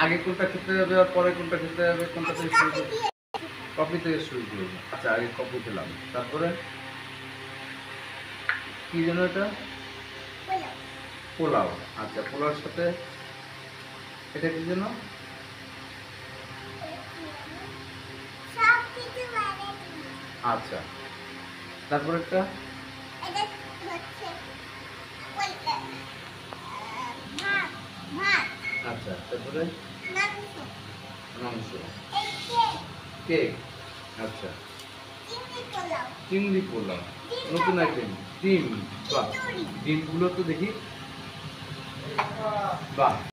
আগে কোনটা খেতে যাবে আর পরে কোনটা খেতে যাবে, কোনটা থেকে শুরু করবে? কফি থেকে শুরু করবে। আচ্ছা, আগে কফি খেলাম, তারপরে কি যেন এটা? পোলাও। আচ্ছা, পোলাওর সাথে এটা কি যেন? আচ্ছা, তারপরে একটা আচ্ছা, তারপরে মাংস, কেক। আচ্ছা, চিংড়ি পোলাও, নতুন আইটেম। ডিম, বাহ, ডিমগুলো তো দেখি, বাহ।